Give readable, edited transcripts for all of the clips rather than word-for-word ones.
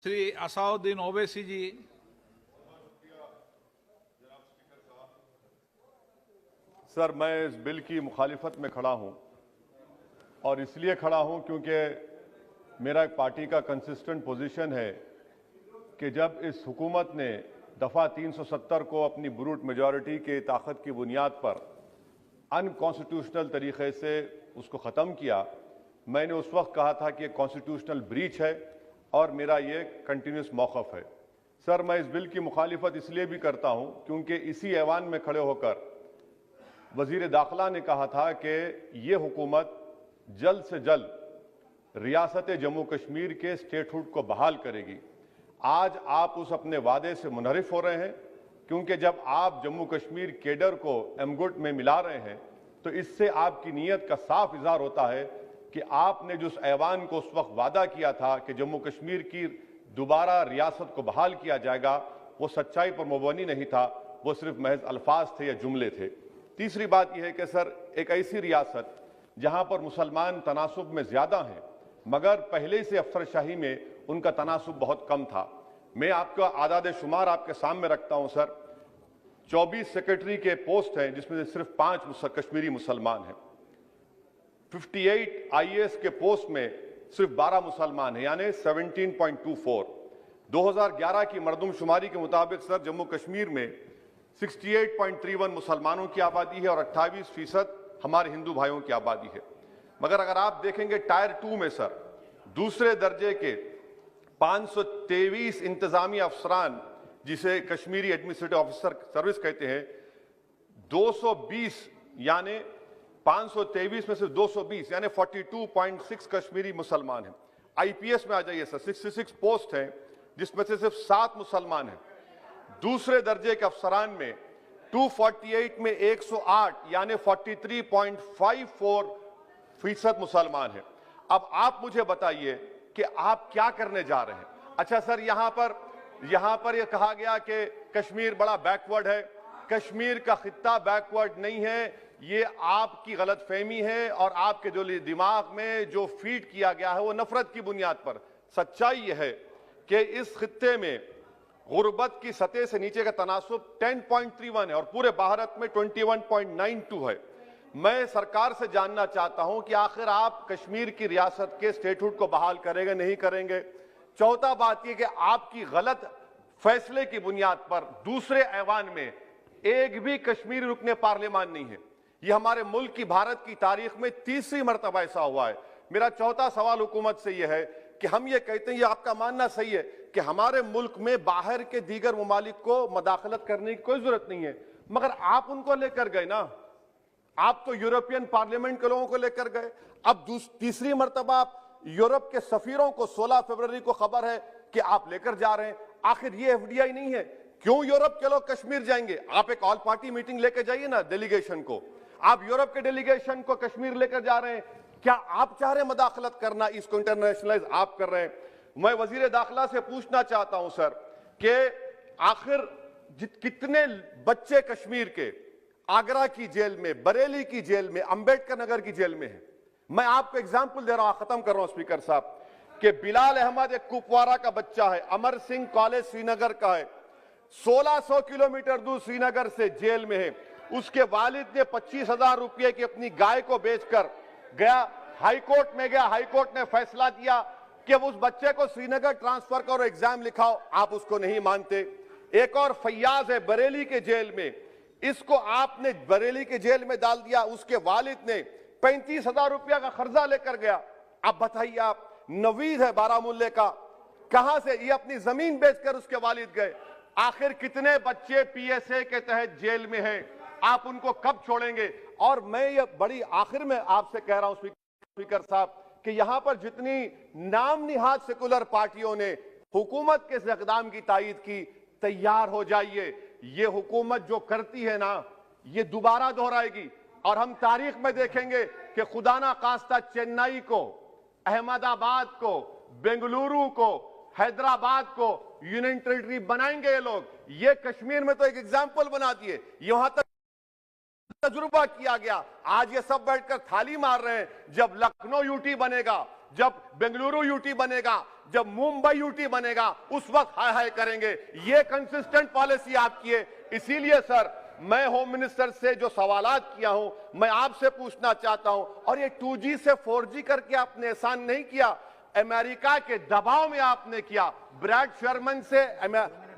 श्री असाउद्दीन ओवैसी जी। Sir, मैं इस bill की मुखालिफत में खड़ा हूं और इसलिए खड़ा हूं क्योंकि मेरा एक पार्टी का कंसिस्टेंट पोजीशन है कि जब इस हुकूमत ने दफ़ा 370 को अपनी ब्रूट मेजॉरिटी के ताकत की बुनियाद पर अनकॉन्स्टिट्यूशनल तरीके से उसको ख़त्म किया, मैंने उस वक्त कहा था कि ये कॉन्स्टिट्यूशनल ब्रीच है और मेरा ये कंटिन्यूस मौक़िफ़ है। सर, मैं इस बिल की मुखालिफत इसलिए भी करता हूं क्योंकि इसी ऐवान में खड़े होकर वज़ीर दाखिला ने कहा था कि ये हुकूमत जल्द से जल्द रियासत जम्मू कश्मीर के स्टेटहुड को बहाल करेगी। आज आप उस अपने वादे से मुनहरिफ हो रहे हैं क्योंकि जब आप जम्मू कश्मीर केडर को एमगुट में मिला रहे हैं तो इससे आपकी नीयत का साफ इजहार होता है कि आपने जो उस ऐवान को उस वक्त वादा किया था कि जम्मू कश्मीर की दोबारा रियासत को बहाल किया जाएगा, वो सच्चाई पर मबनी नहीं था, वो सिर्फ महज अल्फाज थे या जुमले थे। तीसरी बात यह है कि सर, एक ऐसी रियासत जहां पर मुसलमान तनासुब में ज्यादा हैं मगर पहले से अफसरशाही में उनका तनासुब बहुत कम था। मैं आपका आदाद शुमार आपके सामने रखता हूं सर। 24 सेक्रेटरी के पोस्ट हैं जिसमें से सिर्फ 5 कश्मीरी मुसलमान हैं। 58 IAS के पोस्ट में सिर्फ 12 मुसलमान हैं, यानी 17.24। 2011 की मरदमशुमारी के मुताबिक सर जम्मू कश्मीर में 68.31 मुसलमानों की आबादी है और 28% हमारे हिंदू भाइयों की आबादी है। मगर अगर आप देखेंगे टायर 2 में सर दूसरे दर्जे के 523 इंतजामी अफसरान, जिसे कश्मीरी एडमिनिस्ट्रेटिव ऑफिसर सर्विस कहते हैं, 220 यानी 523 में से 220 यानी 42.6 कश्मीरी मुसलमान हैं। IPS में आ जाइए सर, 66 पोस्ट हैं जिसमें से सिर्फ 7 मुसलमान हैं। दूसरे दर्जे के अफसरान में 248 में 108 यानी 43.54% मुसलमान हैं। अब आप मुझे बताइए कि आप क्या करने जा रहे हैं। अच्छा सर, यहां पर यह कहा गया कि कश्मीर बड़ा बैकवर्ड है। कश्मीर का खित्ता बैकवर्ड नहीं है, ये आपकी गलतफहमी है और आपके जो दिमाग में जो फीड किया गया है वो नफरत की बुनियाद पर। सच्चाई यह है कि इस खित्ते में गुर्बत की सतह से नीचे का तनासुब 10.31 है और पूरे भारत में 21.92 है। मैं सरकार से जानना चाहता हूं कि आखिर आप कश्मीर की रियासत के स्टेटहुड को बहाल करेंगे, नहीं करेंगे। चौथा बात यह कि आपकी गलत फैसले की बुनियाद पर दूसरे ऐवान में एक भी कश्मीरी रुकने पार्लियामान नहीं है। यह हमारे मुल्क की, भारत की तारीख में तीसरी मरतबा ऐसा हुआ है। मेरा चौथा सवाल हुकूमत से यह है कि हम ये कहते हैं, ये आपका मानना सही है कि हमारे मुल्क में बाहर के दीगर ममालिक को मदाखलत करने की कोई जरूरत नहीं है, मगर आप उनको लेकर गए ना। आप तो यूरोपियन पार्लियामेंट के लोगों को लेकर गए। अब तीसरी मरतबा आप यूरोप के सफीरों को 16 फरवरी को खबर है कि आप लेकर जा रहे हैं। आखिर ये FDI नहीं है, क्यों यूरोप के लोग कश्मीर जाएंगे? आप एक ऑल पार्टी मीटिंग लेकर जाइए ना डेलीगेशन को। आप यूरोप के डेलीगेशन को कश्मीर लेकर जा रहे हैं, क्या आप चाह रहे हैं मदाखलत करना? इसको इंटरनेशनलाइज आप कर रहे हैं। मैं वजीर दाखिला से पूछना चाहता हूं सर कि आखिर कितने बच्चे कश्मीर के आगरा की जेल में, बरेली की जेल में, अंबेडकर नगर की जेल में हैं? मैं आपको एग्जाम्पल दे रहा हूं, खत्म कर रहा हूं स्पीकर साहब, कि बिलाल अहमद एक कुपवारा का बच्चा है, अमर सिंह कॉलेज श्रीनगर का है, 1600 किलोमीटर दूर श्रीनगर से जेल में है। उसके वालिद ने 25,000 रुपये की अपनी गाय को बेचकर गया, हाईकोर्ट में गया, हाईकोर्ट ने फैसला दिया कि उस बच्चे को श्रीनगर ट्रांसफर करो, एग्जाम लिखाओ, आप उसको नहीं मानते। एक और फैयाज है बरेली के जेल में, इसको आपने बरेली के जेल में डाल दिया। उसके वालिद ने 35,000 रुपया का कर्जा लेकर गया। अब बताइए आप, नवीद है बारामुल्ले का, कहां से ये अपनी जमीन बेचकर उसके वालिद गए। आखिर कितने बच्चे PSA के तहत जेल में हैं? आप उनको कब छोड़ेंगे? और मैं ये बड़ी आखिर में आपसे कह रहा हूं स्पीकर साहब कि यहां पर जितनी नाम निहाद सेकुलर पार्टियों ने हुकूमत के इस इक़दाम की तायीद की, तैयार हो जाइए। ये हुकूमत जो करती है ना, ये दोबारा दोहराएगी और हम तारीख में देखेंगे कि खुदा ना खास्ता चेन्नई को, अहमदाबाद को, बेंगलुरु को, हैदराबाद को यूनियन टेरिटरी बनाएंगे ये लोग। ये कश्मीर में तो एक एग्जाम्पल बना दिए, यहां तक तजुर्बा किया गया। आज ये सब बैठकर थाली मार रहे हैं, जब लखनऊ UT बनेगा, جب بنگلورو یوٹی بنے گا، جب ممبئی یوٹی بنے گا، اس وقت ہائے ہائے کریں گے۔ یہ کنسسٹنٹ پالیسی آپ کی ہے۔ اسی لیے سر میں ہوم منسٹر سے جو سوالات کیا ہوں، میں آپ سے پوچھنا چاہتا ہوں، اور یہ 2G سے 4G کر کے آپ نے احسان نہیں کیا، امریکہ کے دباؤ میں آپ نے کیا۔ بریڈ شرمن سے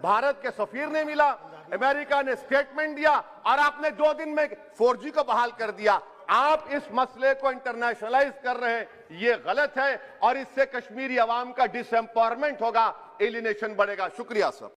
بھارت کے سفیر نے ملا، امریکہ نے سٹیٹمنٹ دیا، اور آپ نے 2 دن میں 4G کو بحال کر دیا۔ آپ اس مسئلے کو انٹرنیشنلائز کر رہے ہیں، یہ غلط ہے، اور اس سے کشمیری عوام کا ڈس ایمپاورمنٹ ہوگا، ایلینیشن بڑھے گا۔ شکریہ سر۔